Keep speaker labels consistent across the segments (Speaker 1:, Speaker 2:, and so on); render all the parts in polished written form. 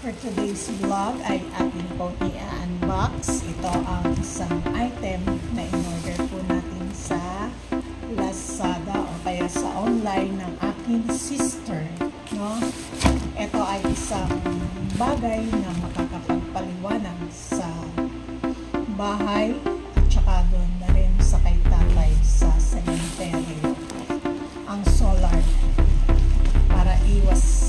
Speaker 1: For today's vlog ay atin po i-unbox. Ito ang isang item na in-order po natin sa Lazada o kaya sa online ng aking sister. No? Ito ay isang bagay na makakapagpaliwanag sa bahay at saka doon na rin sa kay tatay sa cemetery. Ang solar para iwas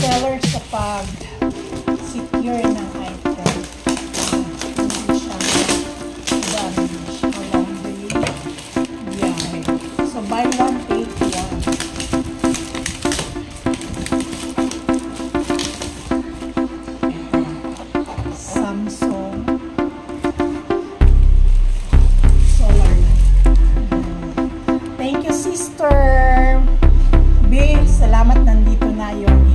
Speaker 1: seller sa pag-secure ng item. Hindi siya damage along the biyahe. So, buy one, take one. Samsung solar light. Thank you, sister. B, salamat, nandito na yung